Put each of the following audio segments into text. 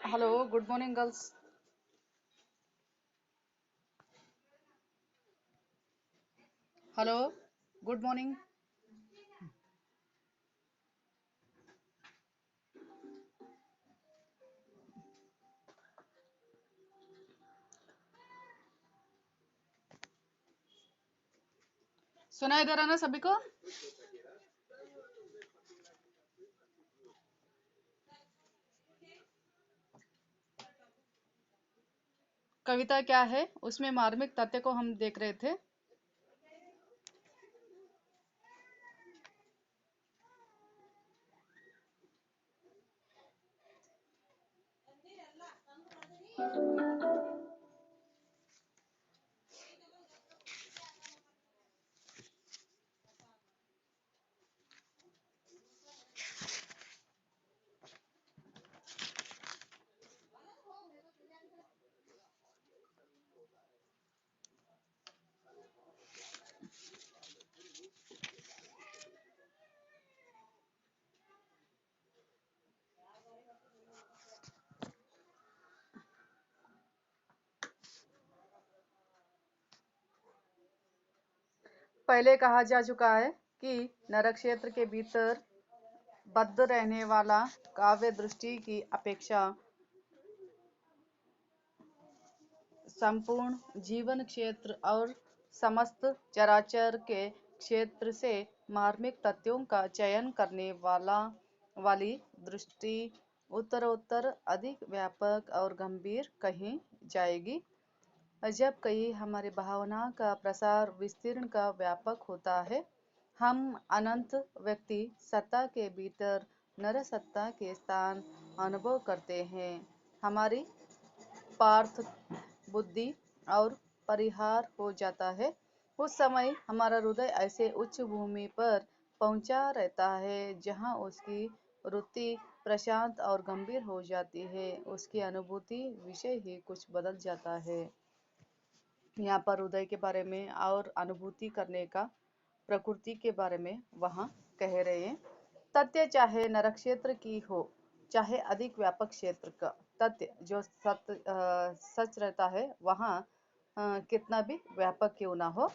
Hello, good morning, girls. Hello, good morning. सुनाई दे रहा ना सभी को? कविता क्या है उसमें मार्मिक तथ्य को हम देख रहे थे। पहले कहा जा चुका है कि नरक क्षेत्र के भीतर बद्ध रहने वाला काव्य दृष्टि की अपेक्षा संपूर्ण जीवन क्षेत्र और समस्त चराचर के क्षेत्र से मार्मिक तथ्यों का चयन करने वाली दृष्टि उत्तरोत्तर अधिक व्यापक और गंभीर कही जाएगी। जब कहीं हमारी भावना का प्रसार विस्तीर्ण का व्यापक होता है, हम अनंत व्यक्ति सत्ता के भीतर नर सत्ता के स्थान अनुभव करते हैं। हमारी पार्थ बुद्धि और परिहार हो जाता है। उस समय हमारा हृदय ऐसे उच्च भूमि पर पहुंचा रहता है जहां उसकी वृत्ति प्रशांत और गंभीर हो जाती है। उसकी अनुभूति विषय ही कुछ बदल जाता है। यहाँ पर हृदय के बारे में और अनुभूति करने का प्रकृति के बारे में वहाँ कह रहे हैं। तथ्य चाहे नरक क्षेत्र की हो चाहे अधिक व्यापक क्षेत्र का तथ्य जो सच रहता है वहाँ कितना भी व्यापक क्यों ना हो,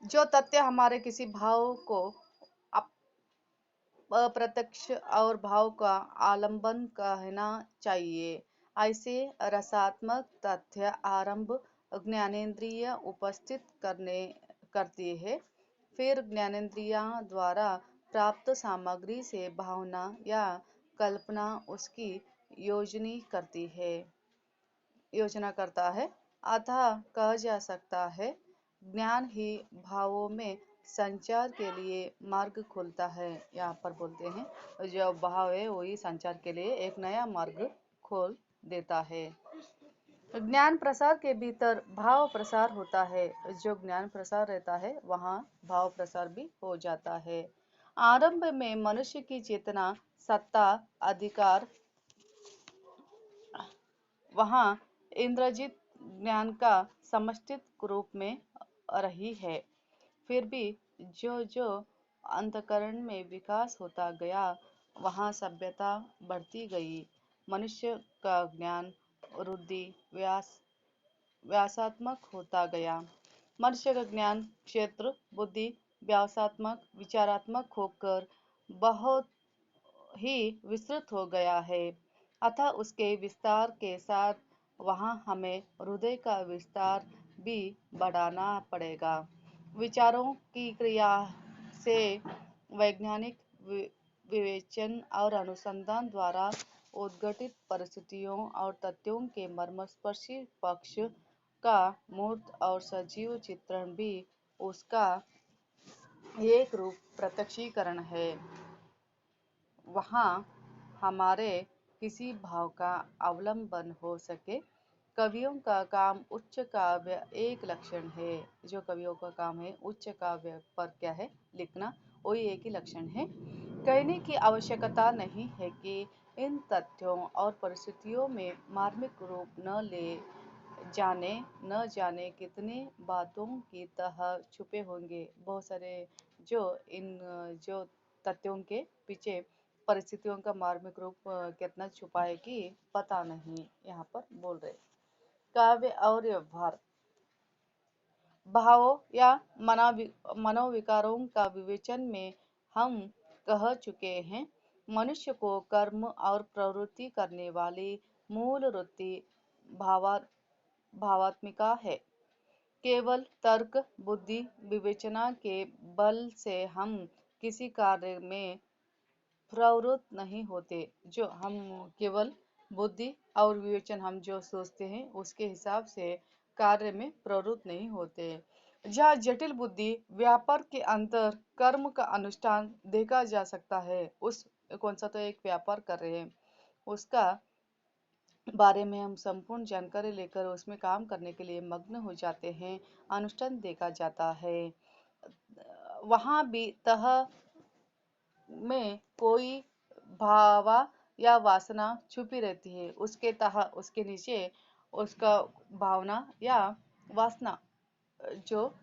जो तथ्य हमारे किसी भाव को अप्रत्यक्ष और भाव का आलंबन कहना चाहिए। ऐसे रसात्मक तथ्य आरंभ ज्ञानेंद्रिय उपस्थित करती है, फिर ज्ञानेंद्रिय द्वारा प्राप्त सामग्री से भावना या कल्पना उसकी योजना करता है। अतः कहा जा सकता है ज्ञान ही भावों में संचार के लिए मार्ग खोलता है। यहाँ पर बोलते हैं जो भाव है वही संचार के लिए एक नया मार्ग खोल देता है। ज्ञान प्रसार के भीतर भाव प्रसार होता है। जो ज्ञान प्रसार रहता है वहाँ भाव प्रसार भी हो जाता है। आरंभ में मनुष्य की चेतना सत्ता अधिकार वहाँ इंद्रजित ज्ञान का समष्टित रूप में रही है। फिर भी जो जो अंतःकरण में विकास होता गया वहाँ सभ्यता बढ़ती गई। मनुष्य का ज्ञान रुद्धि व्यासात्मक होता गया। मनुष्य का ज्ञान क्षेत्र बुद्धि व्यासात्मक विचारात्मक होकर बहुत ही विस्तृत हो गया है। अतः उसके विस्तार के साथ वहाँ हमें हृदय का विस्तार भी बढ़ाना पड़ेगा। विचारों की क्रिया से वैज्ञानिक विवेचन और अनुसंधान द्वारा उद्घटित परिस्थितियों और तथ्यों के मर्मस्पर्शी पक्ष का मूर्त और सजीव चित्रण भी उसका एक रूप प्रत्यक्षीकरण है। वहाँ हमारे किसी भाव का अवलंबन हो सके। कवियों का काम उच्च काव्य एक लक्षण है। जो कवियों का काम है उच्च काव्य पर क्या है, लिखना, वही एक ही लक्षण है। कहने की आवश्यकता नहीं है कि इन तथ्यों और परिस्थितियों में मार्मिक रूप जाने न जाने कितने बातों की तह छुपे होंगे। बहुत सारे जो इन जो तथ्यों के पीछे परिस्थितियों का मार्मिक रूप कितना छुपा है कि पता नहीं, यहाँ पर बोल रहे। काव्य और व्यवहार, भावों या मनोविकारों का विवेचन में हम कह चुके हैं, मनुष्य को कर्म और प्रवृत्ति करने वाली मूल वृत्ति भावा भावात्मिका है। केवल तर्क, बुद्धि, विवेचना के बल से हम किसी कार्य में प्रवृत्त नहीं होते। जो हम केवल बुद्धि और विवेचन, हम जो सोचते हैं उसके हिसाब से कार्य में प्रवृत्त नहीं होते। जहाँ जटिल बुद्धि व्यापार के अंतर कर्म का अनुष्ठान देखा जा सकता है, उस कौन सा तो एक व्यापार कर रहे हैं, उसका बारे में हम संपूर्ण जानकारी लेकर उसमें काम करने के लिए मग्न हो जाते हैं, अनुष्ठान देखा जाता है। वहां भी तह में कोई भावा या वासना छुपी रहती है, उसके तह उसके नीचे उसका भावना या वासना जो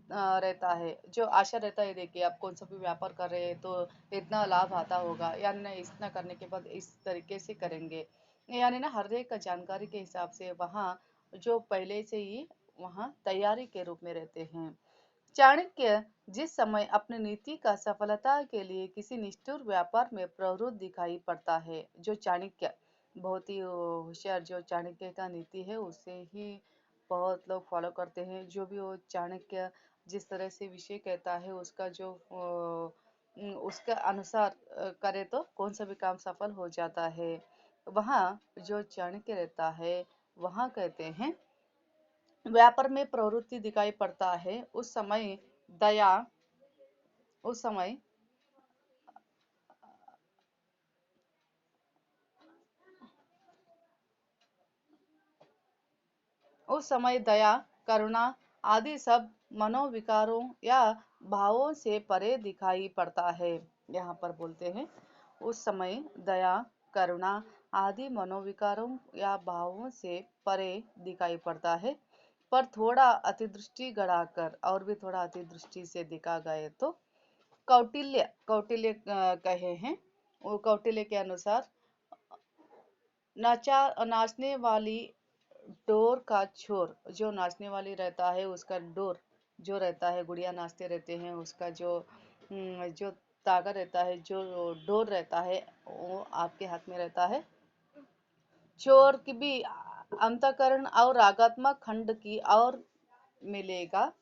रहता है, जो आशा रहता है। देखिए, आप कौन सा भी व्यापार कर रहे हैं तो इतना लाभ आता होगा, यानी ना इतना करने के बाद इस तरीके से करेंगे, यानी ना हर एक का जानकारी के हिसाब से वहाँ जो पहले से ही वहाँ तैयारी के रूप में रहते हैं। चाणक्य जिस समय अपनी नीति का सफलता के लिए किसी निष्ठुर व्यापार में प्रवृत्त दिखाई पड़ता है, जो चाणक्य बहुत ही होशियार, जो चाणक्य का नीति है उसे ही बहुत लोग फॉलो करते हैं। जो भी वो चाणक्य जिस तरह से विषय कहता है उसका जो उसके अनुसार करे तो कौन सा भी काम सफल हो जाता है। वहाँ जो चाणक्य रहता है वहाँ कहते हैं, व्यापार में प्रवृत्ति दिखाई पड़ता है दया उस समय दया, करुणा आदि सब मनोविकारों या भावों से परे दिखाई पड़ता है। यहाँ पर बोलते हैं, उस समय दया, करुणा आदि मनोविकारों या भावों से परे दिखाई पड़ता है। पर थोड़ा अतिदृष्टि गढ़ाकर और भी थोड़ा अतिदृष्टि से देखा गए तो कौटिल्य कहे हैं, वो कौटिल्य के अनुसार नाचने वाली डोर का छोर, जो नाचने वाली रहता है उसका डोर जो रहता है, गुड़िया नाचते रहते हैं, उसका जो तागा रहता है, जो डोर रहता है वो आपके हाथ में रहता है। चोर की भी अंतकरण और रागात्मक खंड की और मिलेगा।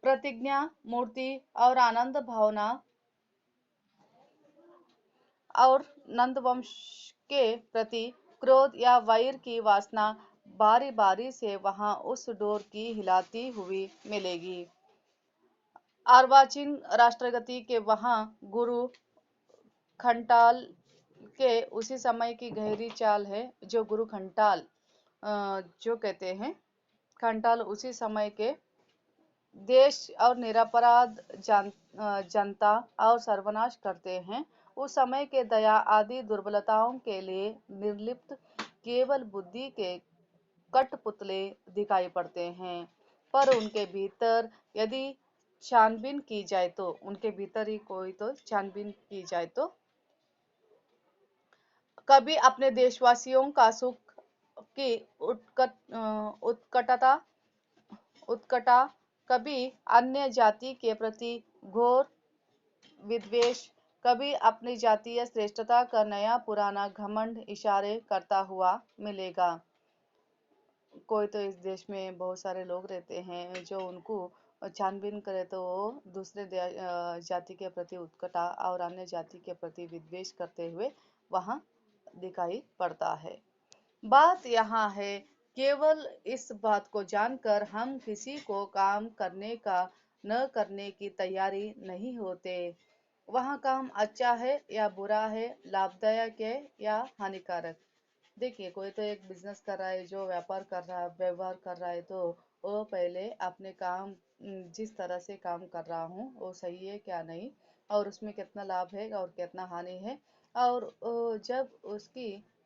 प्रतिज्ञा, मूर्ति और आनंद भावना और नंदवंश के प्रति क्रोध या वैर की वासना बारी बारी से वहां उस डोर की हिलाती हुई मिलेगी। अर्वाचीन राष्ट्रगति के वहां गुरु खंटाल के उसी समय की गहरी चाल है, जो गुरु खंटाल जो कहते हैं, खंटाल उसी समय के देश और निरपराध जनता और सर्वनाश करते हैं। उस समय के दया आदि दुर्बलताओं के लिए निर्लिप्त केवल बुद्धि के कठपुतले दिखाई पड़ते हैं। पर उनके भीतर यदि छानबीन की जाए तो, उनके भीतर ही कोई तो छानबीन की जाए तो कभी अपने देशवासियों का सुख की उत्कटता उत्कटा, कभी अन्य जाति के प्रति घोर विद्वेष, कभी अपनी जातीय श्रेष्ठता का नया पुराना घमंड इशारे करता हुआ मिलेगा। कोई तो इस देश में बहुत सारे लोग रहते हैं जो उनको छानबीन करे तो वो दूसरे जाति के प्रति उत्कटा और अन्य जाति के प्रति विद्वेष करते हुए वहां दिखाई पड़ता है। बात यहाँ है, केवल इस बात को जानकर हम किसी को काम करने का न करने की तैयारी नहीं होते। वहाँ काम अच्छा है या बुरा है, लाभदायक है या हानिकारक। देखिए, कोई तो एक बिजनेस कर रहा है, जो व्यापार कर रहा है, व्यवहार कर रहा है, तो वो पहले अपने काम जिस तरह से काम कर रहा हूँ वो सही है क्या नहीं, और उसमें कितना लाभ है और कितना हानि है। और जब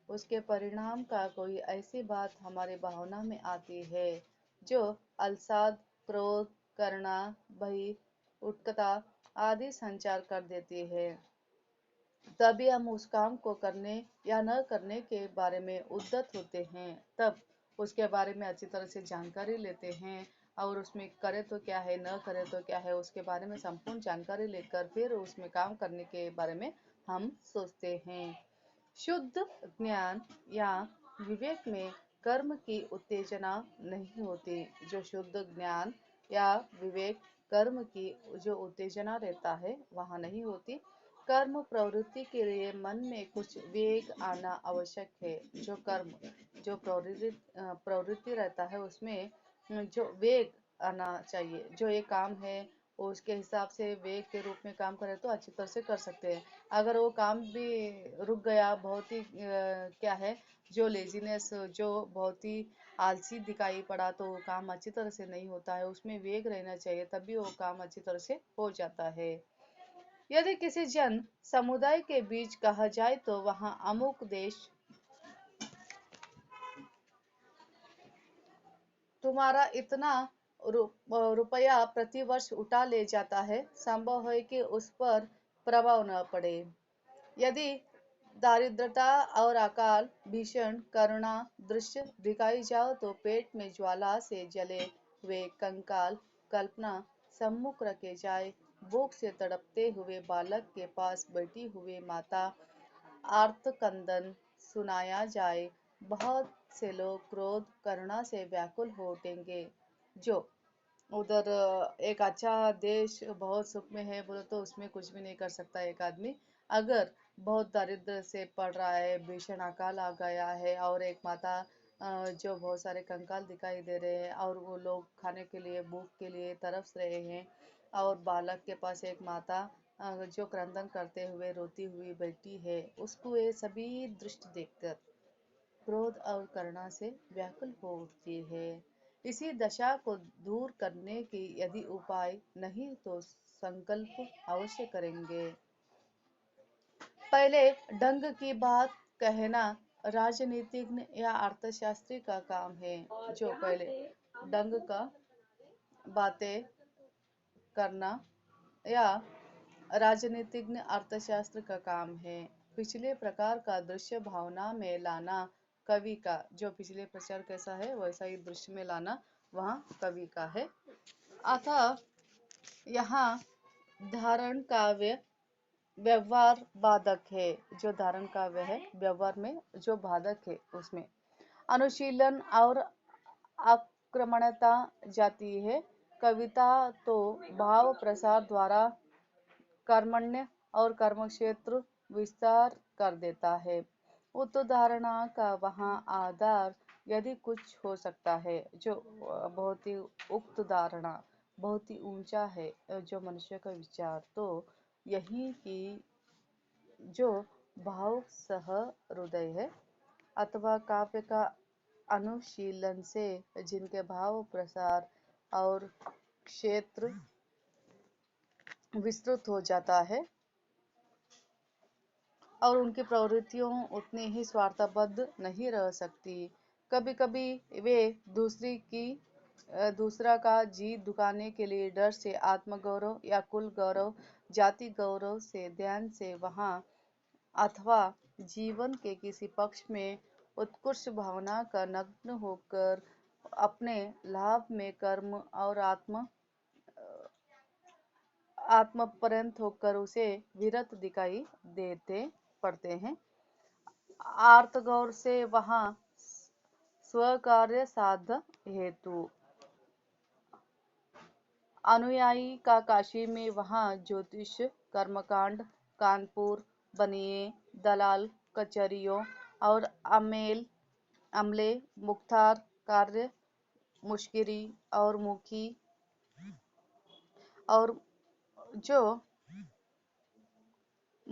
उसके परिणाम का कोई ऐसी बात हमारे भावना में आती है जो अवसाद, क्रोध, करुणा, भय, उत्कंठा आदि संचार कर देती है, तभी हम उस काम को करने या न करने के बारे में उद्यत होते हैं। तब उसके बारे में अच्छी तरह से जानकारी लेते हैं, और उसमें करे तो क्या है, न करे तो क्या है, उसके बारे में संपूर्ण जानकारी लेकर फिर उसमें काम करने के बारे में हम सोचते हैं। शुद्ध ज्ञान या विवेक में कर्म की उत्तेजना नहीं होती। जो शुद्ध ज्ञान या विवेक कर्म की जो उत्तेजना रहता है वहाँ नहीं होती। कर्म प्रवृत्ति के लिए मन में कुछ वेग आना आवश्यक है। जो प्रवृत्ति रहता है उसमें जो वेग आना चाहिए। जो ये काम है उसके हिसाब से वेग के रूप में काम करे तो अच्छी तरह से कर सकते हैं। अगर वो काम भी रुक गया, बहुत ही क्या है, जो लेजीनेस, जो बहुत ही आलसी दिखाई पड़ा, तो वो काम अच्छी तरह से नहीं होता है। उसमें वेग रहना चाहिए, तभी वो काम अच्छी तरह से हो जाता है। यदि किसी जन समुदाय के बीच कहा जाए तो वहाँ अमुक देश तुम्हारा इतना रुपया प्रतिवर्ष उठा ले जाता है, संभव है कि उस पर प्रभाव न पड़े। यदि दारिद्रता और अकाल भीषण करुणा दृश्य दिखाई जाओ तो पेट में ज्वाला से जले हुए कंकाल कल्पना सम्मुख रखे जाए, भूख से तड़पते हुए बालक के पास बैठी हुई माता आर्तकंदन सुनाया जाए, बहुत से लोग क्रोध करुणा से व्याकुल हो उठेंगे। जो उधर एक अच्छा देश बहुत सुख में है बोले तो उसमें कुछ भी नहीं कर सकता एक आदमी। अगर बहुत दारिद्र से पड़ रहा है, भीषण अकाल आ गया है, और एक माता जो बहुत सारे कंकाल दिखाई दे रहे हैं और वो लोग खाने के लिए भूख के लिए तरस रहे हैं, और बालक के पास एक माता जो क्रंदन करते हुए रोती हुई बैठी है, उसको ये सभी दृश्य देखकर क्रोध और करुणा से व्याकुल हो उठती है। इसी दशा को दूर करने की यदि उपाय नहीं तो संकल्प अवश्य करेंगे। पहले ढंग की बात कहना राजनीतिज्ञ या अर्थशास्त्री का काम है। जो पहले ढंग का बातें करना या राजनीतिज्ञ अर्थशास्त्र का काम है। पिछले प्रकार का दृश्य भावना में लाना कवि का, जो पिछले प्रचार कैसा है वैसा ही दृश्य में लाना वहाँ कवि का है। अतः यहाँ धारण काव्य व्यवहार बाधक है। जो धारण काव्य है व्यवहार में जो बाधक है उसमें अनुशीलन और आक्रमणता जाती है। कविता तो भाव प्रसार द्वारा कर्मण्य और कर्मक्षेत्र विस्तार कर देता है। उत्तरधारणा का वहाँ आधार यदि कुछ हो सकता है, जो बहुत ही उक्त धारणा बहुत ही ऊंचा है, जो मनुष्य का विचार तो यही कि जो भाव सह हृदय है, अथवा काव्य का अनुशीलन से जिनके भाव प्रसार और क्षेत्र विस्तृत हो जाता है और उनकी प्रवृत्तियों उतनी ही स्वार्थबद्ध नहीं रह सकती। कभी कभी वे दूसरा का जी दुखाने के लिए डर से आत्मगौरव या कुल गौरव, जाति गौरव से ध्यान से वहाँ, अथवा जीवन के किसी पक्ष में उत्कृष्ट भावना का नग्न होकर अपने लाभ में कर्म और आत्मपर्यंत होकर उसे विरत दिखाई देते पड़ते हैं। आर्तगौर से वहाँ स्वकार्य साध हेतु अनुयायी का काशी में वहाँ ज्योतिष कर्मकांड, कानपुर बनिए दलाल कचरियों और अमले मुख्तार कार्य मुश्किरी और मुखी और जो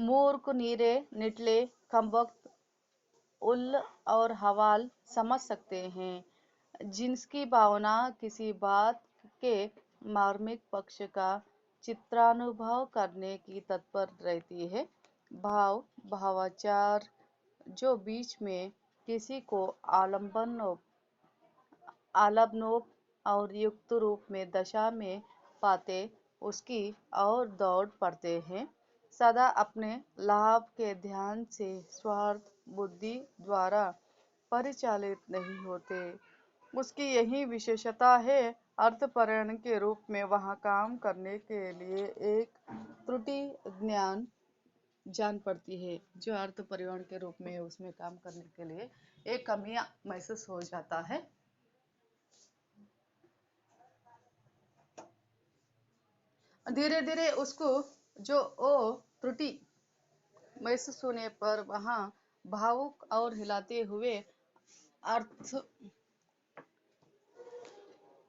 मूर्ख, नीरे, निटले, कमबख्त, उल और हवाल समझ सकते हैं, जिनकी भावना किसी बात के मार्मिक पक्ष का चित्रानुभव करने की तत्पर रहती है। भाव, भावाचार जो बीच में किसी को आलम्बनोप और युक्त रूप में दशा में पाते उसकी और दौड़ पड़ते हैं, सदा अपने लाभ के ध्यान से स्वार्थ बुद्धि द्वारा परिचालित नहीं होते। उसकी यही विशेषता है। अर्थपरायण के रूप में वहाँ काम करने के लिए एक त्रुटि ज्ञान जान पड़ती है। जो अर्थपरिवहन के रूप में है उसमें काम करने के लिए एक कमियां महसूस हो जाता है। धीरे धीरे उसको जो ओ त्रुटि महसूस होने पर वहाँ भावुक और हिलाते हुए अर्थ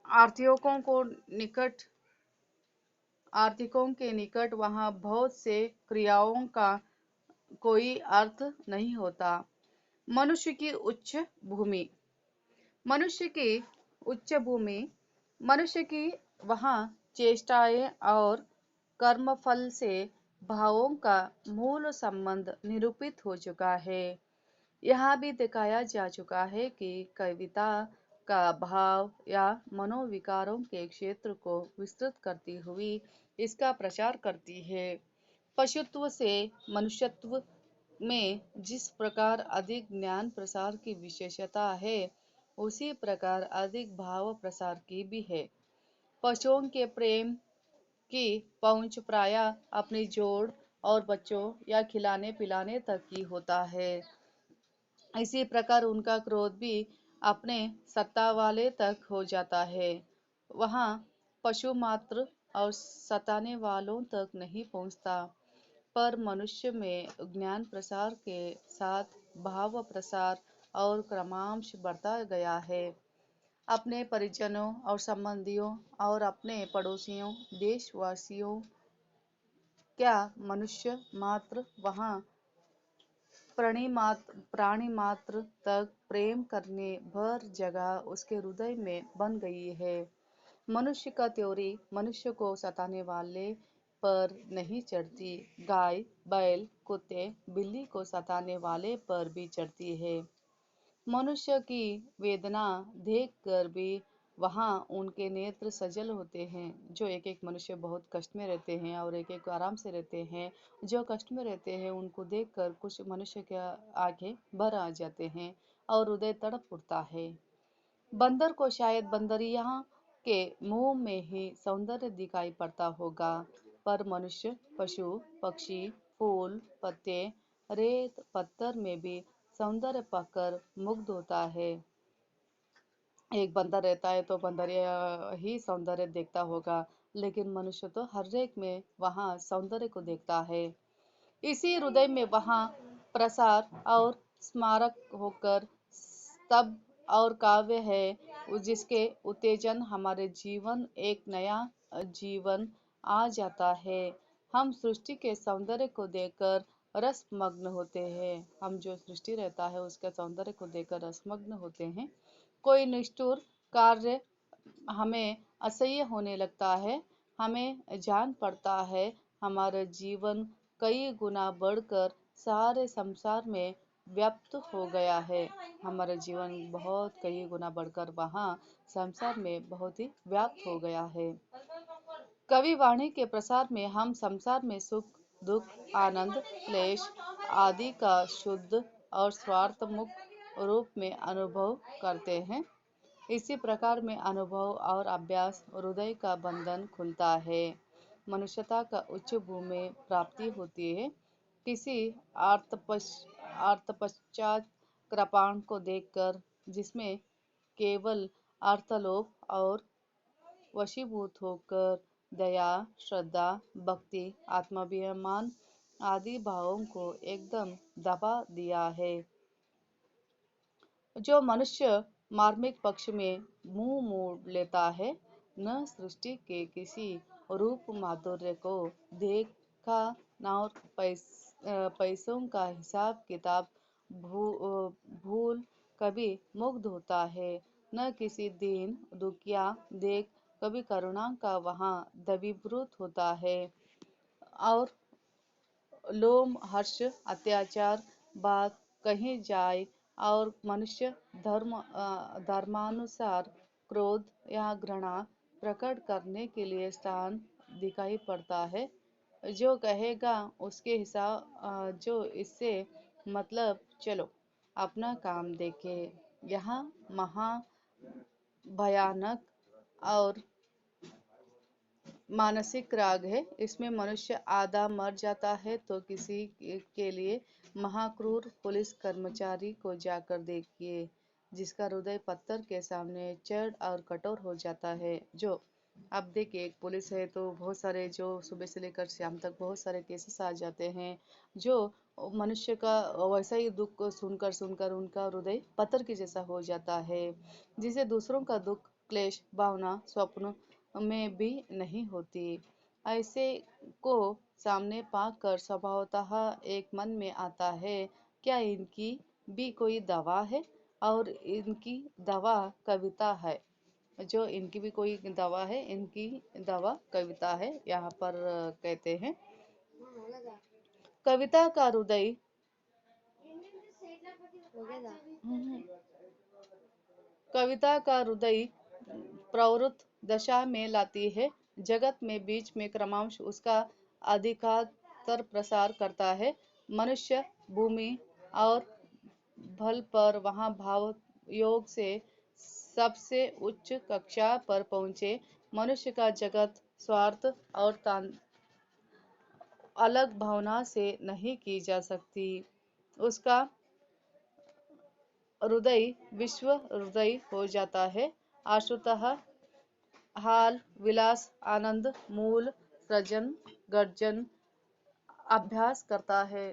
आर्थिकों को निकट आर्थिकों के निकट वहाँ बहुत से क्रियाओं का कोई अर्थ नहीं होता। मनुष्य की उच्च भूमि मनुष्य की उच्च भूमि मनुष्य की वहाँ चेष्टाएं और कर्मफल से भावों का मूल संबंध निरूपित हो चुका है। यह भी दिखाया जा चुका है कि कविता का भाव या मनोविकारों के क्षेत्र को विस्तृत करती हुई इसका प्रचार करती है। पशुत्व से मनुष्यत्व में जिस प्रकार अधिक ज्ञान प्रसार की विशेषता है, उसी प्रकार अधिक भाव प्रसार की भी है। पशुओं के प्रेम की पहुंच प्राय अपनी जोड़ और बच्चों या खिलाने पिलाने तक ही होता है। इसी प्रकार उनका क्रोध भी अपने सत्ता वाले तक हो जाता है। वहाँ पशु मात्र और सताने वालों तक नहीं पहुँचता। पर मनुष्य में ज्ञान प्रसार के साथ भाव प्रसार और क्रमांश बढ़ता गया है। अपने परिजनों और संबंधियों और अपने पड़ोसियों देशवासियों क्या मनुष्य मात्र वहाँ प्राणी मात्र तक प्रेम करने भर जगह उसके हृदय में बन गई है। मनुष्य का त्योरी मनुष्य को सताने वाले पर नहीं चढ़ती, गाय बैल कुत्ते बिल्ली को सताने वाले पर भी चढ़ती है। मनुष्य की वेदना देख कर भी वहाँ उनके नेत्र सजल होते हैं। जो एक एक मनुष्य बहुत कष्ट में रहते हैं और एक एक आराम से रहते हैं, जो कष्ट में रहते हैं उनको देखकर कुछ मनुष्य के आगे भर आ जाते हैं और हृदय तड़प उठता है। बंदर को शायद बंदरिया के मुंह में ही सौंदर्य दिखाई पड़ता होगा, पर मनुष्य पशु पक्षी फूल पत्ते रेत पत्थर में भी सौंदर्य पाकर मुग्ध होता है। एक बंदर रहता है तो बंदरिया ही सौंदर्य देखता होगा, लेकिन मनुष्य तो हर एक में वहाँ सौंदर्य को देखता है। इसी हृदय में वहाँ प्रसार और स्मारक होकर स्तब और काव्य है, जिसके उत्तेजन हमारे जीवन एक नया जीवन आ जाता है। हम सृष्टि के सौंदर्य को देखकर रसमग्न होते हैं। हम जो सृष्टि रहता है उसके सौंदर्य को देखकर रसमग्न होते हैं। कोई निष्ठुर कार्य हमें असह्य होने लगता है। हमें जान पड़ता है हमारा जीवन कई गुना बढ़कर सारे संसार में व्याप्त हो गया है। हमारा जीवन बहुत कई गुना बढ़कर वहाँ संसार में बहुत ही व्याप्त हो गया है। कवि वाणी के प्रसार में हम संसार में सुख दुख आनंद क्लेश आदि का शुद्ध और स्वार्थ मुक्त रूप में अनुभव करते हैं। इसी प्रकार में अनुभव और अभ्यास हृदय का बंधन खुलता है। मनुष्यता का उच्च भूमि प्राप्ति होती है। किसी आर्तपश्चात कृपाण को देखकर, जिसमें केवल अर्थलोभ और वशीभूत होकर दया श्रद्धा भक्ति आत्माभिमान आदि भावों को एकदम दबा दिया है। जो मनुष्य मार्मिक पक्ष में मुंह मोड़ लेता है, न सृष्टि के किसी रूप माधुर्य को देखा न और पैसों का हिसाब किताब भूल कभी मुग्ध होता है, न किसी दीन दुखिया देख कभी करुणा का वहाँ दवीभूत होता है। और लोम हर्ष अत्याचार बात कहीं जाए और मनुष्य धर्मानुसार क्रोध या घृणा प्रकट करने के लिए स्थान दिखाई पड़ता है। जो कहेगा उसके हिसाब जो इससे मतलब चलो अपना काम देखे। यहाँ महा भयानक और मानसिक राग है। इसमें मनुष्य आधा मर जाता है तो किसी के लिए महाक्रूर पुलिस कर्मचारी को जाकर देखिए, जिसका हृदय पत्थर के सामने चढ़ और कठोर हो जाता है। जो अब देखिए, एक पुलिस है तो बहुत सारे जो सुबह से लेकर शाम तक बहुत सारे केसेस आ जाते हैं, जो मनुष्य का वैसा ही दुख को सुनकर सुनकर उनका हृदय पत्थर के जैसा हो जाता है, जिसे दूसरों का दुख क्लेश भावना स्वप्न में भी नहीं होती। ऐसे को सामने पाकर स्वभावतः एक मन में आता है, क्या इनकी भी कोई दवा है? और इनकी दवा कविता है। जो इनकी भी कोई दवा है, इनकी दवा कविता है। यहाँ पर कहते हैं, कविता का हृदय कविता का हृदय प्रवृत्त दशा में लाती है, जगत में बीच में क्रमांश उसका अधिकतर प्रसार करता है। मनुष्य भूमि और बल पर वहाँ भाव योग से सबसे उच्च कक्षा पर पहुँचे। मनुष्य का जगत स्वार्थ और अलग भावना से नहीं की जा सकती। उसका हृदय विश्व हृदय हो जाता है। आशुतः हाल विलास आनंद मूल सृजन गर्जन अभ्यास करता है।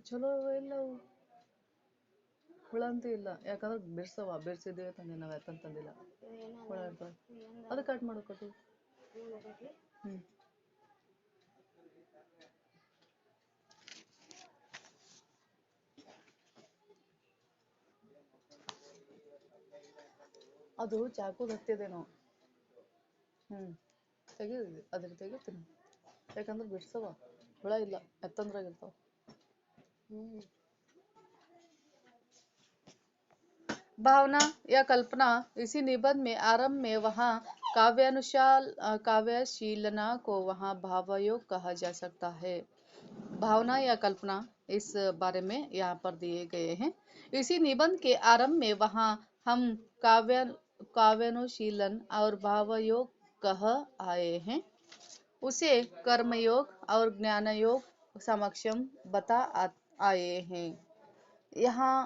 ಚಲೋ ಇಲ್ಲ ಹುಳ ಅಂತೂ ಇಲ್ಲ, ಯಾಕಂದ್ರೆ ಬಿರ್ಸಿದ್ದೇವೆ ತಂದೆ ನಾವು ಯಾಕಂತಂದಿಲ್ಲ. ಹುಳ ಇರ್ತವೆ, ಅದು ಕಟ್ ಮಾಡೋಕತ್ತು. ಅದು ಚಾಕು ಹತ್ತಿದೇನೋ. ತೆಗಿತೀನಿ, ಯಾಕಂದ್ರೆ ಬಿಡ್ಸವ ಹುಳ ಇಲ್ಲ, ಎತ್ತಂದ್ರಾಗಿರ್ತಾವ. भावना या कल्पना इसी निबंध में आरंभ में वहाँ काव्यशीलना को वहाँ भावयोग कहा जा सकता है। भावना या कल्पना इस बारे में यहाँ पर दिए गए हैं। इसी निबंध के आरंभ में वहाँ हम काव्यानुशीलन और भावयोग कह आए हैं। उसे कर्मयोग और ज्ञानयोग समक्षम बता आए हैं। यहाँ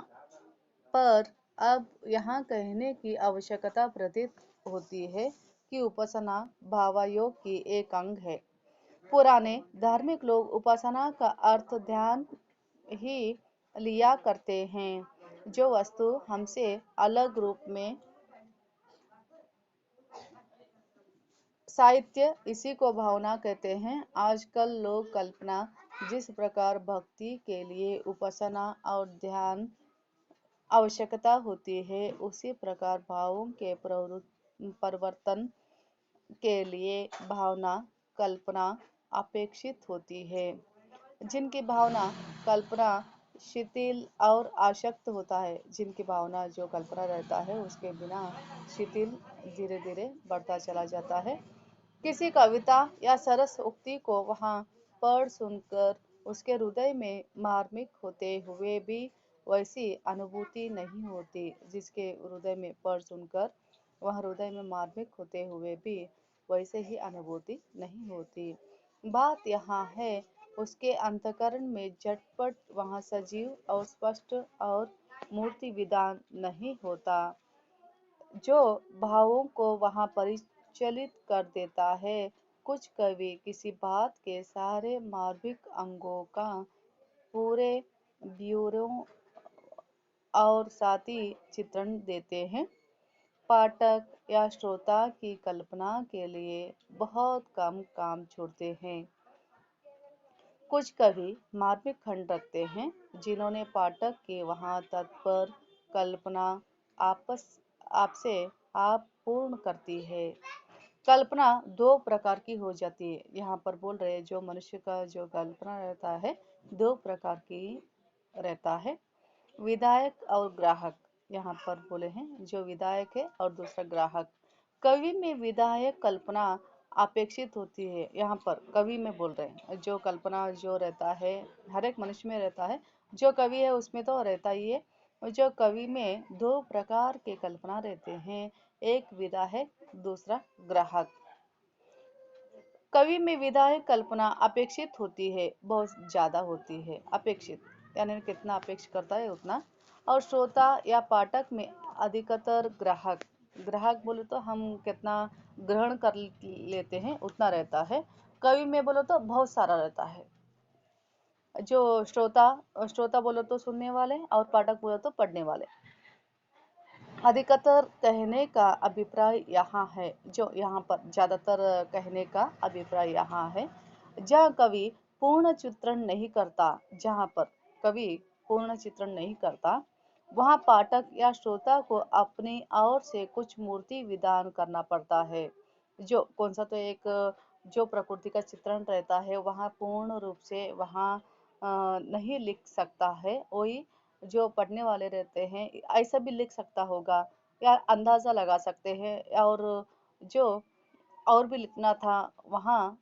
पर अब यहाँ कहने की आवश्यकता प्रतीत होती है कि उपासना भावयोग की एक अंग है। पुराने धार्मिक लोग उपासना का अर्थ ध्यान ही लिया करते हैं, जो वस्तु हमसे अलग रूप में साहित्य इसी को भावना कहते हैं। आजकल लोग कल्पना जिस प्रकार भक्ति के लिए उपासना और ध्यान आवश्यकता होती है, उसी प्रकार भावों के परिवर्तन के लिए भावना कल्पना अपेक्षित होती है। जिनकी भावना कल्पना शिथिल और आसक्त होता है, जिनकी भावना जो कल्पना रहता है उसके बिना शिथिल धीरे धीरे बढ़ता चला जाता है। किसी कविता या सरस उक्ति को वहाँ पढ़ सुनकर उसके हृदय में मार्मिक होते हुए भी वैसी अनुभूति नहीं होती, जिसके हृदय में पढ़ सुनकर वह हृदय में मार्मिक होते हुए भी वैसे ही अनुभूति नहीं होती। बात यहाँ है, उसके अंतःकरण में झटपट वहाँ सजीव और स्पष्ट और मूर्ति विधान नहीं होता, जो भावों को वहाँ परिचलित कर देता है। कुछ कवि किसी बात के सारे मार्मिक अंगों का पूरे ब्यूरो और साथी चित्रण देते हैं। पाठक या श्रोता की कल्पना के लिए बहुत कम काम छोड़ते हैं। कुछ कवि मार्मिक खंड रखते हैं जिन्होंने पाठक के वहां तत्पर कल्पना आपस आपसे आप पूर्ण करती है। कल्पना दो प्रकार की हो जाती है, यहाँ पर बोल रहे हैं जो मनुष्य का जो कल्पना रहता है दो प्रकार की रहता है, विधायक और ग्राहक। यहाँ पर बोले हैं जो विधायक है और दूसरा ग्राहक। कवि में विधायक कल्पना अपेक्षित होती है, यहाँ पर कवि में बोल रहे हैं जो कल्पना जो रहता है हर एक मनुष्य में रहता है, जो कवि है उसमें तो रहता ही है। और जो कवि में दो प्रकार के कल्पना रहते हैं, एक विधायक दूसरा ग्राहक। कवि में विधायक कल्पना अपेक्षित होती है, बहुत ज्यादा होती है, अपेक्षित यानी कितना अपेक्षा करता है उतना। और श्रोता या पाठक में अधिकतर ग्राहक, ग्राहक बोले तो हम कितना ग्रहण कर लेते हैं उतना रहता है। कवि में बोलो तो बहुत सारा रहता है। जो श्रोता, श्रोता बोलो तो सुनने वाले और पाठक बोलो तो पढ़ने वाले। अधिकतर कहने का अभिप्राय यहाँ है, जो यहाँ पर ज्यादातर कहने का अभिप्राय यहाँ है। जहाँ कवि पूर्ण चित्रण नहीं करता, जहाँ पर कवि पूर्ण चित्रण नहीं करता, वहाँ पाठक या श्रोता को अपनी ओर से कुछ मूर्ति विधान करना पड़ता है। जो कौन सा तो एक जो प्रकृति का चित्रण रहता है वहाँ पूर्ण रूप से वहाँ नहीं लिख सकता है, वही जो पढ़ने वाले रहते हैं ऐसा भी लिख सकता होगा या अंदाजा लगा सकते हैं। और जो और भी लिखना था वहाँ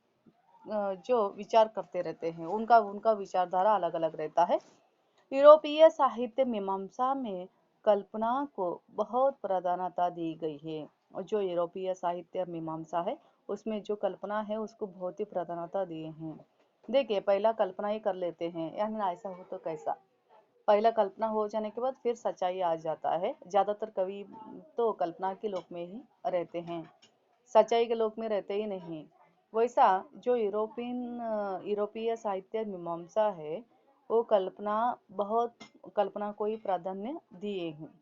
जो विचार करते रहते हैं उनका उनका विचारधारा अलग अलग रहता है। यूरोपीय साहित्य मीमांसा में कल्पना को बहुत प्राधान्यता दी गई है, और जो यूरोपीय साहित्य मीमांसा है उसमें जो कल्पना है उसको बहुत ही प्राधान्यता दिए हैं। देखिए पहला कल्पना ही कर लेते हैं, यानी ऐसा हो तो कैसा। पहला कल्पना हो जाने के बाद फिर सच्चाई आ जाता है। ज्यादातर कवि तो कल्पना के लोक में ही रहते हैं, सच्चाई के लोक में रहते ही नहीं। वैसा जो यूरोपीय साहित्य मीमांसा है वो कल्पना को ही प्राधान्य दिए हैं।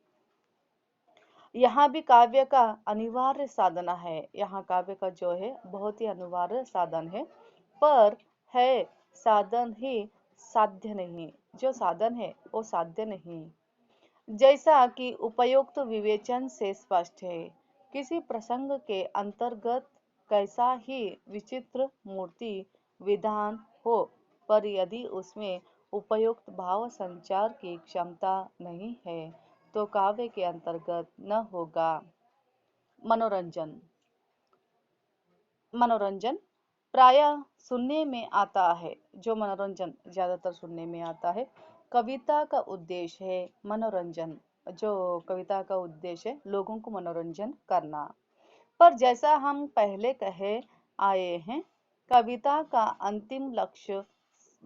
यहाँ भी काव्य का अनिवार्य साधना है, यहाँ काव्य का जो है बहुत ही अनिवार्य साधन है, पर है साधन ही साध्य नहीं, जो साधन है वो साध्य नहीं। जैसा कि उपयुक्त विवेचन से स्पष्ट है, किसी प्रसंग के अंतर्गत कैसा ही विचित्र मूर्ति विधान हो, पर यदि उसमें उपयुक्त भाव संचार की क्षमता नहीं है तो काव्य के अंतर्गत न होगा। मनोरंजन, मनोरंजन प्रायः सुनने में आता है, जो मनोरंजन ज्यादातर सुनने में आता है। कविता का उद्देश्य है मनोरंजन, जो कविता का उद्देश्य है लोगों को मनोरंजन करना। पर जैसा हम पहले कहे आए हैं, कविता का अंतिम लक्ष्य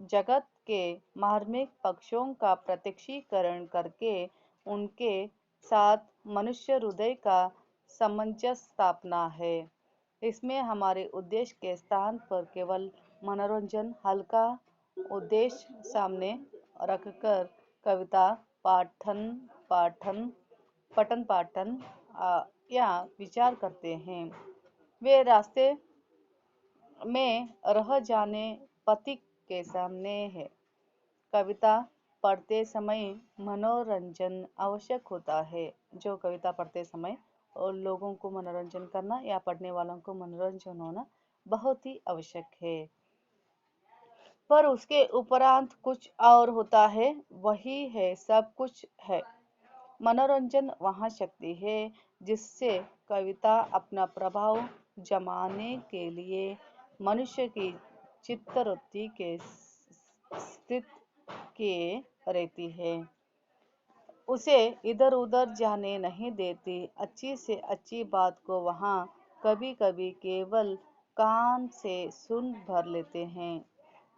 जगत के मार्मिक पक्षों का प्रत्यक्षीकरण करके उनके साथ मनुष्य हृदय का सामंजस्य स्थापना है। इसमें हमारे उद्देश्य के स्थान पर केवल मनोरंजन हल्का उद्देश्य सामने रखकर कविता पाठन पाठन पठन पाठन या विचार करते हैं। वे रास्ते में रह जाने पथिक के सामने है। कविता पढ़ते समय मनोरंजन आवश्यक होता है, जो कविता पढ़ते समय और लोगों को मनोरंजन करना या पढ़ने वालों को मनोरंजन होना बहुत ही आवश्यक है। पर उसके उपरांत कुछ और होता है, वही है सब कुछ है। मनोरंजन वहाँ शक्ति है जिससे कविता अपना प्रभाव जमाने के लिए मनुष्य की चित्तवृत्ति के स्थित किए रहती है, उसे इधर उधर जाने नहीं देती। अच्छी से अच्छी बात को वहाँ कभी कभी केवल कान से सुन भर लेते हैं,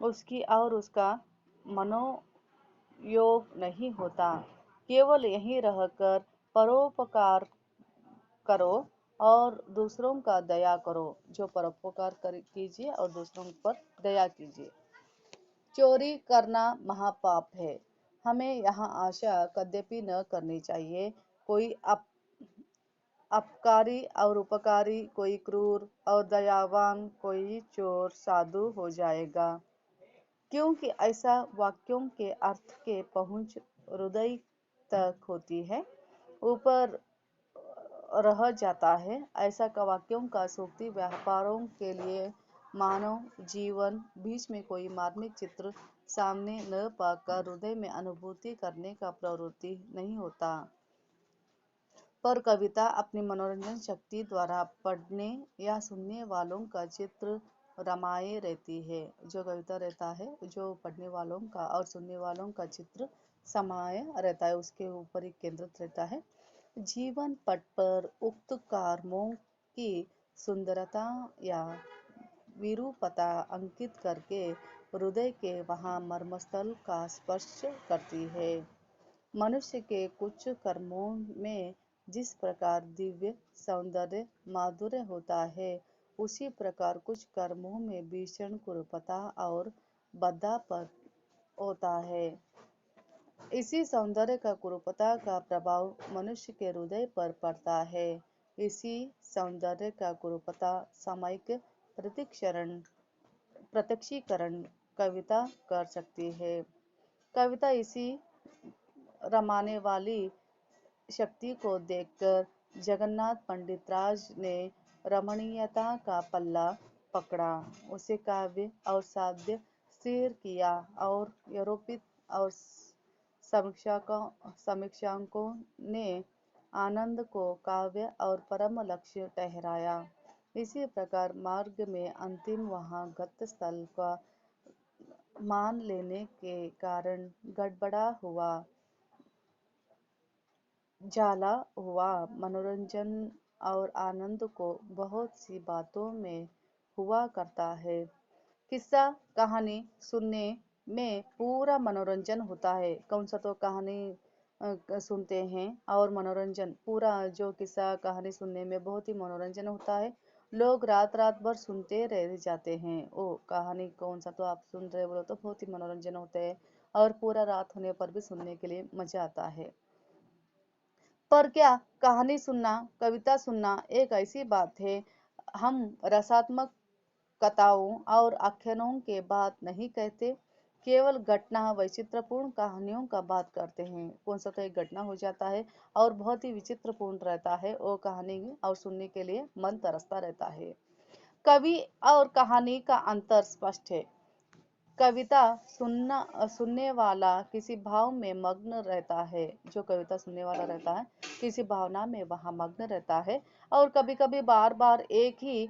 उसकी और उसका मनोयोग नहीं होता। केवल यहीं रहकर परोपकार करो और दूसरों का दया करो, जो परोपकार कीजिए और दूसरों पर दया कीजिए। चोरी करना महापाप है, हमें यहाँ आशा कदापि न करनी चाहिए। कोई अपकारी और उपकारी, कोई क्रूर और दयावान, कोई चोर साधु हो जाएगा। क्योंकि ऐसा वाक्यों के अर्थ के पहुंच हृदय तक होती है, ऊपर रह जाता है। ऐसा का वाक्यों का सूक्ति व्यापारों के लिए मानव जीवन बीच में कोई मार्मिक चित्र सामने न पाकर हृदय में अनुभूति करने का प्रवृत्ति नहीं होता, पर कविता अपनी मनोरंजन शक्ति द्वारा पढ़ने या सुनने वालों का चित्र रमाए रहती है। जो कविता रहता है, जो पढ़ने वालों का और सुनने वालों का चित्र समाये रहता है, उसके ऊपर ही केंद्रित रहता है। जीवन पट पर उक्त कर्मों की सुंदरता या विरूपता अंकित करके हृदय के वहाँ मर्मस्थल का स्पर्श करती है। मनुष्य के कुछ कर्मों में जिस प्रकार दिव्य सौंदर्य माधुर्य होता है, उसी प्रकार कुछ कर्मों में भीषण कुरूपता और बद्धापन होता है। इसी सौंदर्य का कुरूपता का प्रभाव मनुष्य के हृदय पर पड़ता है। इसी सौंदर्य का कुरूपता सामयिक प्रत्यक्षीकरण कविता कर सकती है। कविता इसी रमाने वाली शक्ति को देखकर जगन्नाथ पंडित राज ने रमणीयता का पल्ला पकड़ा, उसे काव्य और साध्य स्थिर किया और यूरोपित और समीक्षकों ने आनंद को काव्य और परम लक्ष्य ठहराया। इसी प्रकार मार्ग में अंतिम वहाँ गत स्थल का मान लेने के कारण गड़बड़ा हुआ जाला हुआ मनोरंजन और आनंद को बहुत सी बातों में हुआ करता है। किस्सा कहानी सुनने में पूरा मनोरंजन होता है। कौन सा तो कहानी सुनते हैं और मनोरंजन पूरा, जो किस्सा कहानी सुनने में बहुत ही मनोरंजन होता है, लोग रात रात भर सुनते रह जाते हैं। ओ कहानी कौन सा तो आप सुन रहे बोलो तो बहुत ही मनोरंजन होता है और पूरा रात होने पर भी सुनने के लिए मजा आता है। पर क्या कहानी सुनना, कविता सुनना एक ऐसी बात है, हम रसात्मक कथाओं और आख्यानों के बात नहीं कहते, केवल घटना वैचित्रपूर्ण कहानियों का बात करते हैं। कौन सा तो एक घटना हो जाता है और बहुत ही विचित्रपूर्ण रहता है, वो कहानी और सुनने के लिए मन तरसता रहता है। कवि और कहानी का अंतर स्पष्ट है। कविता सुनने वाला किसी भाव में मग्न रहता है, जो कविता सुनने वाला रहता है किसी भावना में वहाँ मग्न रहता है और कभी कभी बार बार एक ही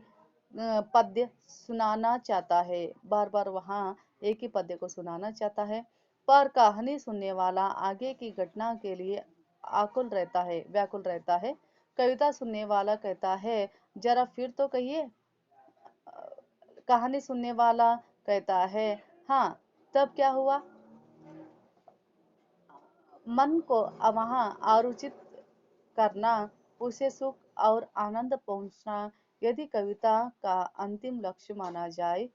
पद्य सुनाना चाहता है, बार बार वहाँ एक ही पद्य को सुनाना चाहता है। पर कहानी सुनने वाला आगे की घटना के लिए आकुल रहता है, व्याकुल रहता है। कविता सुनने वाला कहता है जरा फिर तो कहिए, कहानी सुनने वाला कहता है हाँ तब क्या हुआ। मन को वहाँ आरुचित करना, उसे सुख और आनंद पहुंचना यदि कविता का अंतिम लक्ष्य माना जाए।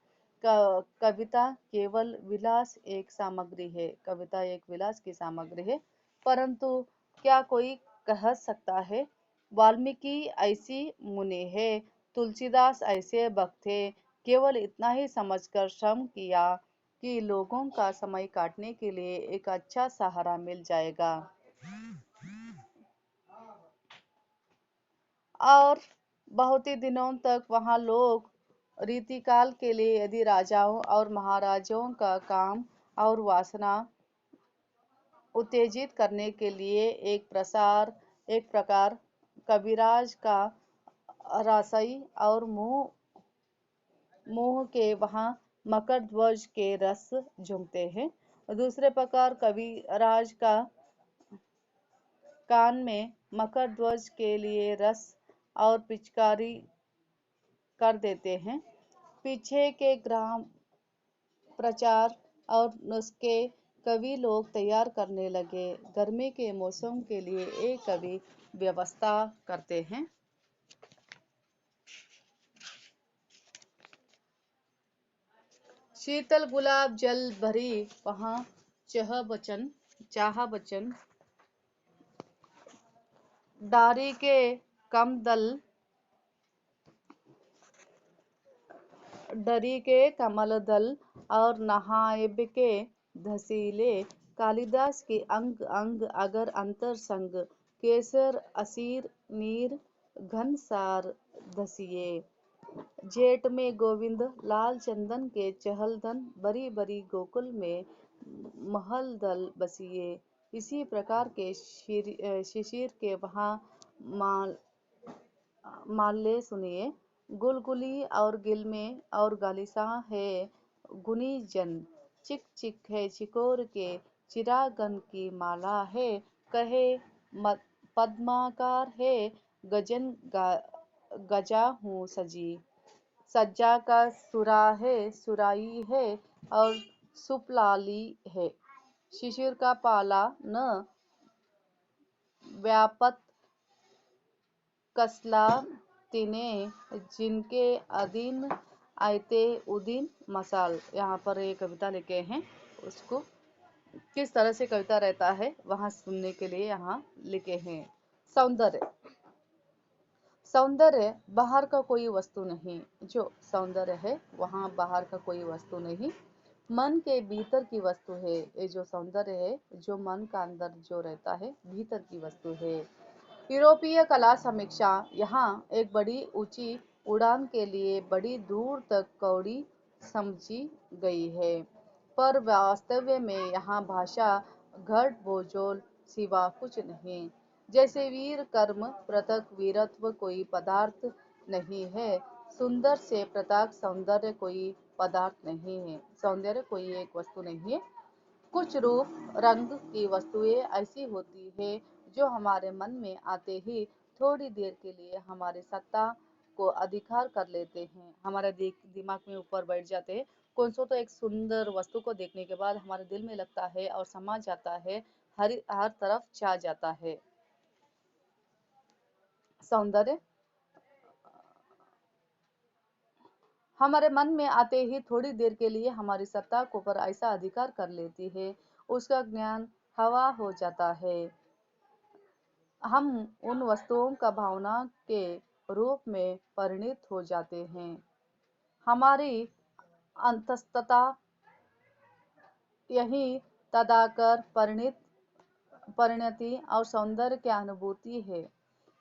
कविता केवल विलास एक सामग्री है, कविता एक विलास की सामग्री है। परंतु क्या कोई कह सकता है वाल्मीकि ऐसी मुनि है, तुलसीदास ऐसे भक्त थे, केवल इतना ही समझकर श्रम किया कि लोगों का समय काटने के लिए एक अच्छा सहारा मिल जाएगा, और बहुत ही दिनों तक वहाँ लोग रीतिकाल के लिए यदि राजाओं और महाराजाओं का काम और वासना उत्तेजित करने के लिए एक प्रकार कविराज का रसाई और मुंह के वहाँ मकर ध्वज के रस झुमते हैं। दूसरे प्रकार कविराज का कान में मकर ध्वज के लिए रस और पिचकारी कर देते हैं। पीछे के ग्राम प्रचार और नुस्खे कवि लोग तैयार करने लगे। गर्मी के मौसम के लिए एक कवि व्यवस्था करते हैं। शीतल गुलाब जल भरी वहाँ चाह बचन डारी के कमदल डरी के कमल दल और नहायब के धसीले। कालिदास के अंग अंग अगर अंतर संग, केसर असीर नीर घनसार धसिए। जेठ में गोविंद लाल चंदन के चहलदन, बरी बरी गोकुल में महल दल बसिए। इसी प्रकार के शिशिर के वहाँ माल माल्य सुनिए। गुलगुली और गिलमे और गालिसा है गुनी जन। चिक चिक है चिकोर के चिरागन की माला है। कहे पद्माकार है गजन गजा हूँ सजी। सज्जा का सुरा है सुराई है और सुपलाली है। शिशिर का पाला न व्यापत कसला तिने, जिनके अधीन आयते उदीन मसाल। यहाँ पर ये कविता लिखे हैं, उसको किस तरह से कविता रहता है वहां सुनने के लिए यहाँ लिखे हैं। सौंदर्य। सौंदर्य बाहर का कोई वस्तु नहीं। जो सौंदर्य है वहाँ बाहर का कोई वस्तु नहीं, मन के भीतर की वस्तु है। ये जो सौंदर्य है जो मन का अंदर जो रहता है भीतर की वस्तु है। यूरोपीय कला समीक्षा। यहाँ एक बड़ी ऊंची उड़ान के लिए बड़ी दूर तक कौड़ी समझी गई है, पर वास्तव में यहाँ भाषा घट बोझोल सिवा कुछ नहीं। जैसे वीर कर्म पृथक वीरत्व कोई पदार्थ नहीं है, सुंदर से पृथक सौंदर्य कोई पदार्थ नहीं है। सौंदर्य कोई एक वस्तु नहीं है। कुछ रूप रंग की वस्तुएं ऐसी होती है जो हमारे मन में आते ही थोड़ी देर के लिए हमारे सत्ता को अधिकार कर लेते हैं, हमारे दिमाग में ऊपर बैठ जाते हैं। कौन सो तो एक सुंदर वस्तु को देखने के बाद हमारे दिल में लगता है और समा जाता है, हर तरफ छा जाता है। सौंदर्य हमारे मन में आते ही थोड़ी देर के लिए हमारी सत्ता को पर ऐसा अधिकार कर लेती है, उसका ज्ञान हवा हो जाता है। हम उन वस्तुओं का भावना के रूप में परिणित हो जाते हैं। हमारी अंतस्तता यही तदाकर परिणति और सौंदर्य की अनुभूति है।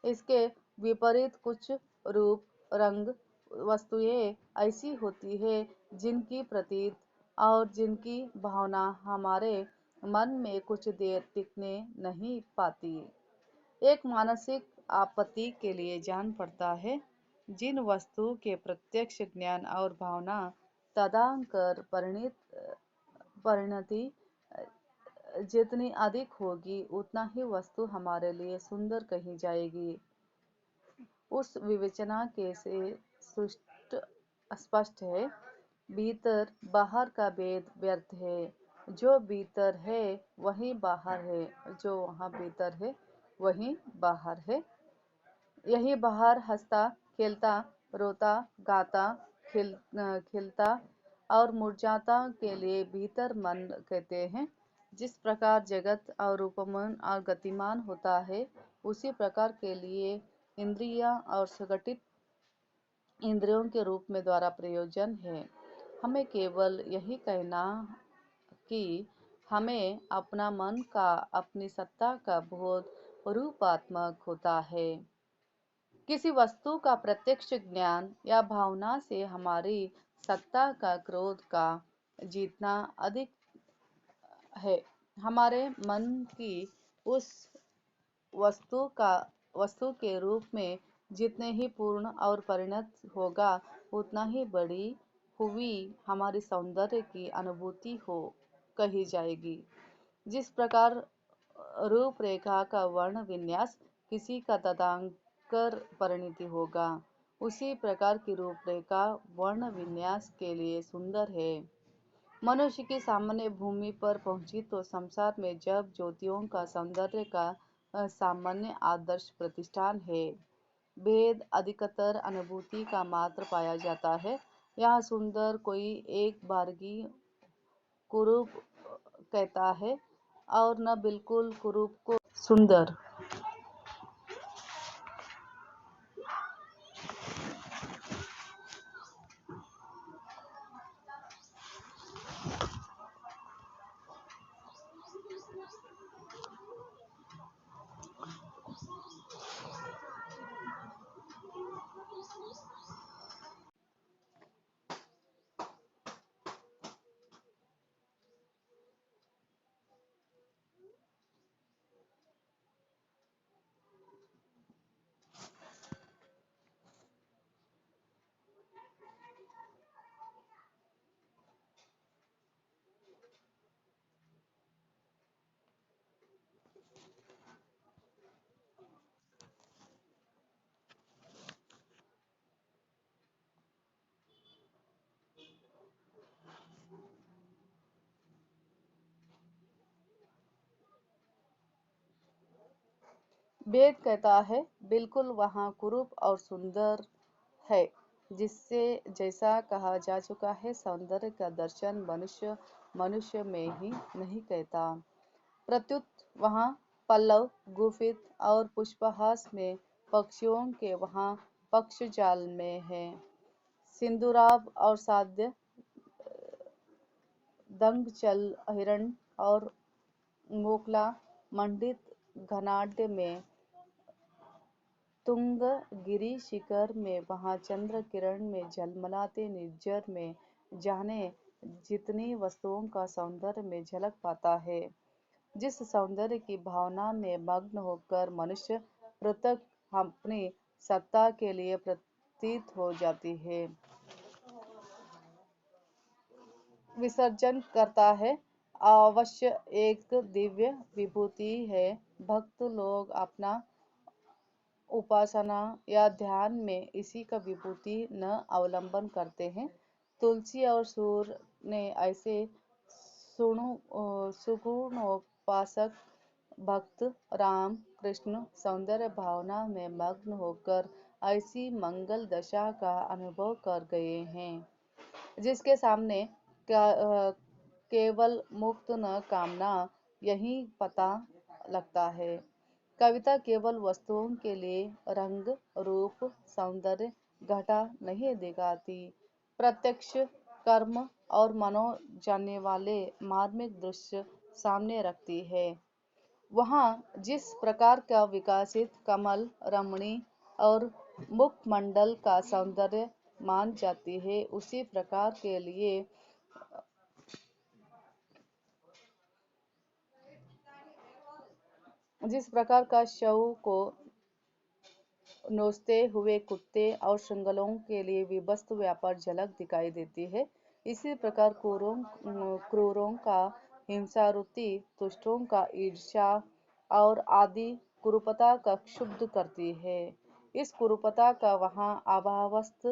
इसके विपरीत कुछ रूप रंग वस्तुएं ऐसी होती है जिनकी प्रतीत और जिनकी भावना हमारे मन में कुछ देर टिकने नहीं पाती। एक मानसिक आपत्ति के लिए जान पड़ता है। जिन वस्तु के प्रत्यक्ष ज्ञान और भावना तदाकर परिणति जितनी अधिक होगी उतना ही वस्तु हमारे लिए सुंदर कही जाएगी। उस विवेचना के से स्पष्ट है, भीतर बाहर का भेद व्यर्थ है। जो भीतर है वही बाहर है, जो वहाँ भीतर है वही बाहर है। यही बाहर हंसता खेलता रोता गाता खिलता और मुरझाता के लिए भीतर मन कहते हैं। जिस प्रकार जगत और रूपमान और गतिमान होता है, उसी प्रकार के लिए इंद्रियां और संगठित इंद्रियों के रूप में द्वारा प्रयोजन है। हमें केवल यही कहना कि हमें अपना मन का अपनी सत्ता का बोध रूपात्मक होता है। किसी वस्तु का प्रत्यक्ष ज्ञान या भावना से हमारी सत्ता का क्रोध का जीतना अधिक है। हमारे मन की उस वस्तु के रूप में जितने ही पूर्ण और परिणत होगा उतना ही बड़ी हुई हमारी सौंदर्य की अनुभूति हो कही जाएगी। जिस प्रकार रूपरेखा का वर्ण विन्यास किसी का तदंकर परिणति होगा, उसी प्रकार की रूपरेखा वर्ण विन्यास के लिए सुंदर है। मनुष्य की सामान्य भूमि पर पहुंची तो संसार में जब ज्योतियों का सौंदर्य का सामान्य आदर्श प्रतिष्ठान है। भेद अधिकतर अनुभूति का मात्र पाया जाता है। यहाँ सुंदर कोई एक बारगी कुरूप कहता है और न बिल्कुल कुरूप को सुंदर। वेद कहता है बिल्कुल वहाँ कुरूप और सुंदर है, जिससे जैसा कहा जा चुका है सौंदर्य का दर्शन मनुष्य मनुष्य में ही नहीं कहता। प्रत्युत वहाँ पल्लव गुफित और पुष्पहास में पक्षियों के वहाँ पक्षजाल में है। सिंदूराभ और साध्य दंगचल हिरण और मोकला मंडित घनाढ्य में तुंग गिरी शिखर में वहाँ चंद्र किरण में झलमलाते निर्जर में जाने जितनी वस्तुओं का सौंदर्य में झलक पाता है। जिस सौंदर्य की भावना में मग्न होकर मनुष्य पृथक अपनी सत्ता के लिए प्रतीत हो जाती है, विसर्जन करता है, अवश्य एक दिव्य विभूति है। भक्त लोग अपना उपासना या ध्यान में इसी का विभूति न अवलंबन करते हैं। तुलसी और सूर ने ऐसे सुगुणोपासक भक्त राम कृष्ण सौंदर्य भावना में मग्न होकर ऐसी मंगल दशा का अनुभव कर गए हैं, जिसके सामने केवल मुक्त न कामना यही पता लगता है। कविता केवल वस्तुओं के लिए रंग रूप सौंदर्य घटा नहीं दिखाती, प्रत्यक्ष कर्म और मनो जानने वाले मार्मिक दृश्य सामने रखती है। वहाँ जिस प्रकार का विकसित कमल रमणी और मुखमंडल का सौंदर्य मान जाती है, उसी प्रकार के लिए जिस प्रकार का शव को नोचते हुए कुत्ते और श्रृंखलों के लिए विभत्स व्यापार झलक दिखाई देती है, इसी प्रकार क्रूरों का हिंसावृत्ति दुष्टों का ईर्ष्या और आदि कुरूपता का क्षुब्ध करती है। इस कुरूपता का वहाँ अभावस्थ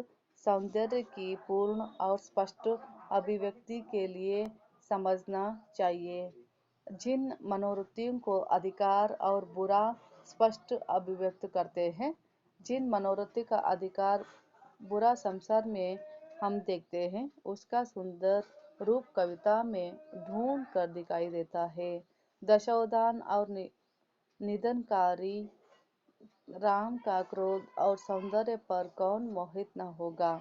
सौंदर्य की पूर्ण और स्पष्ट अभिव्यक्ति के लिए समझना चाहिए। जिन मनोवृत्तियों को अधिकार और बुरा स्पष्ट अभिव्यक्त करते हैं, जिन मनोवृत्ति का अधिकार बुरा संसार में हम देखते हैं, उसका सुंदर रूप कविता में ढूंढ कर दिखाई देता है। दशावतार और निधनकारी राम का क्रोध और सौंदर्य पर कौन मोहित न होगा।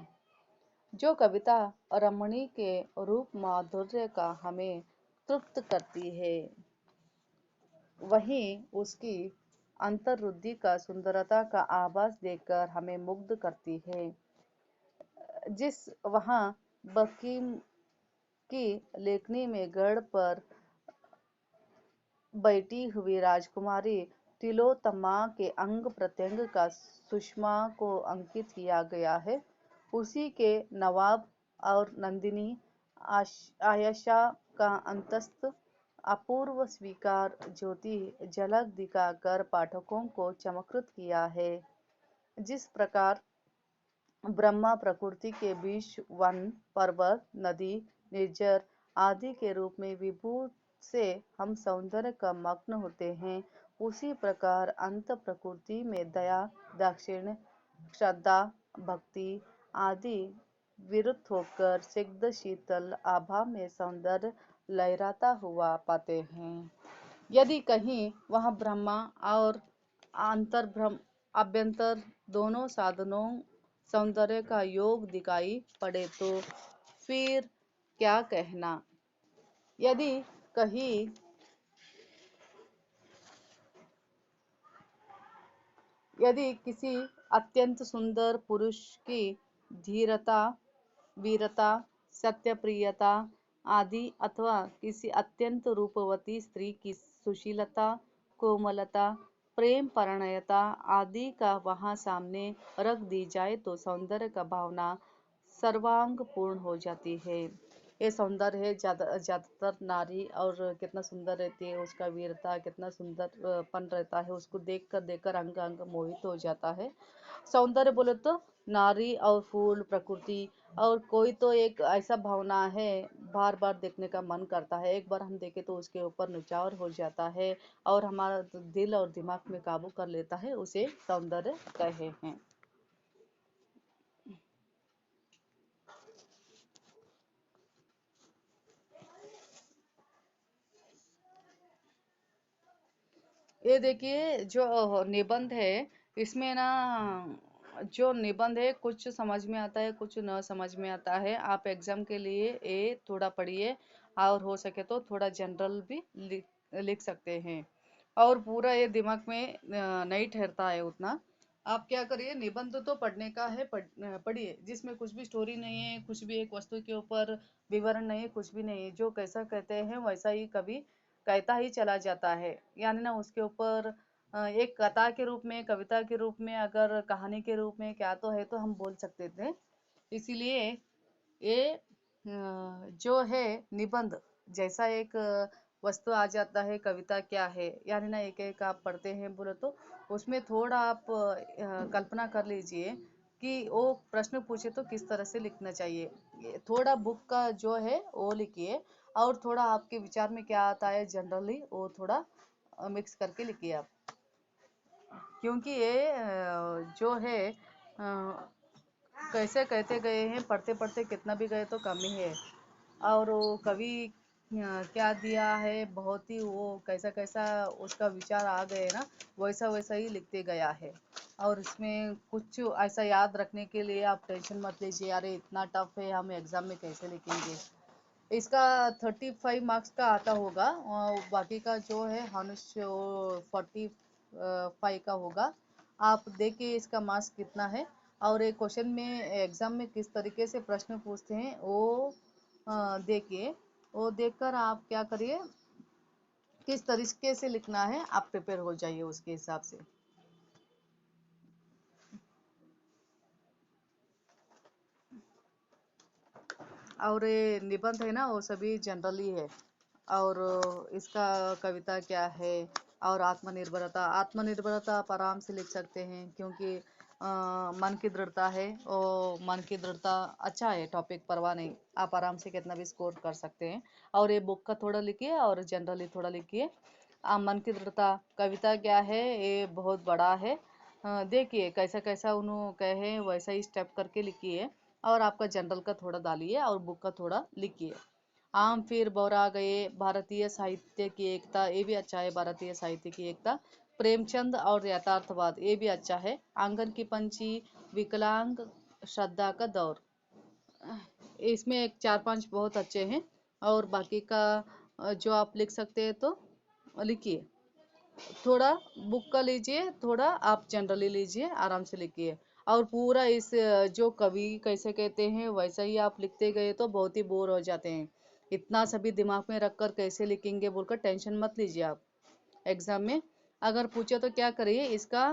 जो कविता रमणी के रूप माधुर्य का हमें तृप्त करती है, वहीं उसकी अंतर्वृद्धि का सुंदरता का आभास देकर हमें मुग्ध करती है। जिस वहाँ बंकिम की लेखनी में गढ़ पर बैठी हुई राजकुमारी तिलोत्तमा के अंग प्रत्यंग का सुषमा को अंकित किया गया है, उसी के नवाब और नंदिनी आयशा का अंतस्थ अपूर्व स्वीकार ज्योति झलक दिखाकर पाठकों को चमत्कृत किया है। जिस प्रकार ब्रह्मा प्रकृति के बीच वन पर्वत नदी निर्जर आदि के रूप में विभू से हम सौंदर्य का मग्न होते हैं, उसी प्रकार अंत प्रकृति में दया दाक्षिण्य श्रद्धा भक्ति आदि विरुद्ध होकर सिग्ध शीतल आभा में सौंदर्य लहराता हुआ पाते हैं। यदि कहीं वह ब्रह्मा और अभ्यंतर दोनों साधनों सौंदर्य का योग दिखाई पड़े तो फिर क्या कहना। यदि कहीं यदि किसी अत्यंत सुंदर पुरुष की धीरता वीरता सत्यप्रियता आदि अथवा किसी अत्यंत रूपवती स्त्री की सुशीलता कोमलता प्रेम परायणता आदि का वहाँ सामने रख दी जाए तो सौंदर्य का भावना सर्वांग पूर्ण हो जाती है। ये सौंदर्य है, ज्यादातर नारी और कितना सुंदर रहती है, उसका वीरता कितना सुंदर पन रहता है, उसको देखकर अंग अंग मोहित हो जाता है। सौंदर्य बोले तो नारी और फूल प्रकृति और कोई तो एक ऐसा भावना है, बार बार देखने का मन करता है, एक बार हम देखे तो उसके ऊपर निचार हो जाता है और हमारा दिल और दिमाग में काबू कर लेता है, उसे सौंदर्य कहे हैं। ये देखिए जो निबंध है, इसमें ना जो निबंध है कुछ समझ में आता है कुछ न समझ में आता है। आप एग्जाम के लिए ये थोड़ा पढ़िए और हो सके तो थोड़ा जनरल भी लिख सकते हैं, और पूरा ये दिमाग में नहीं ठहरता है उतना। आप क्या करिए, निबंध तो पढ़ने का है, पढ़िए, जिसमें कुछ भी स्टोरी नहीं है, कुछ भी एक वस्तु के ऊपर विवरण नहीं है, कुछ भी नहीं है, जो कैसा कहते हैं वैसा ही कभी कहता ही चला जाता है। यानी ना उसके ऊपर एक कथा के रूप में, कविता के रूप में, अगर कहानी के रूप में क्या तो है तो हम बोल सकते थे। इसीलिए ये जो है निबंध जैसा एक वस्तु आ जाता है, कविता क्या है, यानी ना एक एक आप पढ़ते हैं बोले तो उसमें थोड़ा आप कल्पना कर लीजिए कि वो प्रश्न पूछे तो किस तरह से लिखना चाहिए। थोड़ा बुक का जो है वो लिखिए, और थोड़ा आपके विचार में क्या आता है जनरली वो थोड़ा मिक्स करके लिखिए आप। क्योंकि ये जो है कैसे कहते गए हैं, पढ़ते पढ़ते कितना भी गए तो कम ही है। और वो कवि क्या दिया है, बहुत ही वो कैसा कैसा उसका विचार आ गए ना, वैसा वैसा ही लिखते गया है। और इसमें कुछ ऐसा याद रखने के लिए आप टेंशन मत लीजिए, अरे इतना टफ है हम एग्जाम में कैसे लिखेंगे। इसका 35 मार्क्स का आता होगा, और बाकी का जो है हनुष 45 का होगा। आप देखिए इसका मार्क्स कितना है, और एक क्वेश्चन में एग्जाम में किस तरीके से प्रश्न पूछते हैं वो देखिए। वो देखकर आप क्या करिए, किस तरीके से लिखना है आप प्रिपेयर हो जाइए उसके हिसाब से। और ये निबंध है ना वो सभी जनरली है। और इसका कविता क्या है, और आत्मनिर्भरता, आत्मनिर्भरता आप आराम से लिख सकते हैं, क्योंकि मन की दृढ़ता है, और मन की दृढ़ता अच्छा है टॉपिक, परवाह नहीं, आप आराम से कितना भी स्कोर कर सकते हैं। और ये बुक का थोड़ा लिखिए और जनरली थोड़ा लिखिए। मन की दृढ़ता कविता क्या है, ये बहुत बड़ा है। देखिए कैसा कैसा उन्होंने कहे वैसा ही स्टेप करके लिखिए, और आपका जनरल का थोड़ा डालिए और बुक का थोड़ा लिखिए। आम फिर बौरा गए, भारतीय साहित्य की एकता, ये भी अच्छा है, भारतीय साहित्य की एकता। प्रेमचंद और यथार्थवाद, ये भी अच्छा है। आंगन की पंछी, विकलांग, श्रद्धा का दौर, इसमें एक चार पांच बहुत अच्छे हैं। और बाकी का जो आप लिख सकते हैं तो लिखिए। थोड़ा बुक का लीजिए, थोड़ा आप जनरली लीजिए, आराम से लिखिए। और पूरा इस जो कवि कैसे कहते हैं वैसा ही आप लिखते गए तो बहुत ही बोर हो जाते हैं। इतना सभी दिमाग में रखकर कैसे लिखेंगे बोलकर टेंशन मत लीजिए आप। एग्जाम में अगर पूछे तो क्या करिए, इसका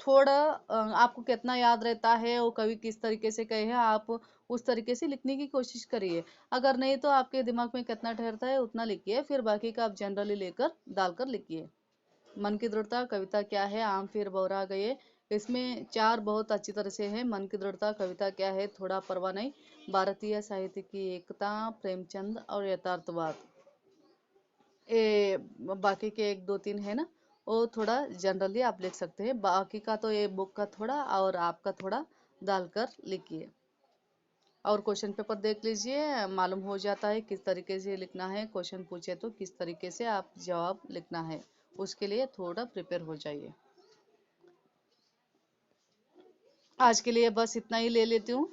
थोड़ा आपको कितना याद रहता है, वो कवि किस तरीके से कहे हैं, आप उस तरीके से लिखने की कोशिश करिए। अगर नहीं तो आपके दिमाग में कितना ठहरता है उतना लिखिए, फिर बाकी का आप जनरली लेकर डालकर लिखिए। मन की दृढ़ता कविता क्या है, आम फिर बौरा गए, इसमें चार बहुत अच्छी तरह से है। मन की दृढ़ता कविता क्या है, थोड़ा परवाह नहीं, भारतीय साहित्य की एकता, प्रेमचंद और यथार्थवाद, ये बाकी के एक दो तीन है ना, वो थोड़ा जनरली आप लिख सकते हैं। बाकी का तो ये बुक का थोड़ा और आपका थोड़ा डालकर लिखिए। और क्वेश्चन पेपर देख लीजिए, मालूम हो जाता है किस तरीके से लिखना है, क्वेश्चन पूछे तो किस तरीके से आप जवाब लिखना है, उसके लिए थोड़ा प्रिपेयर हो जाइए। आज के लिए बस इतना ही ले लेती हूँ।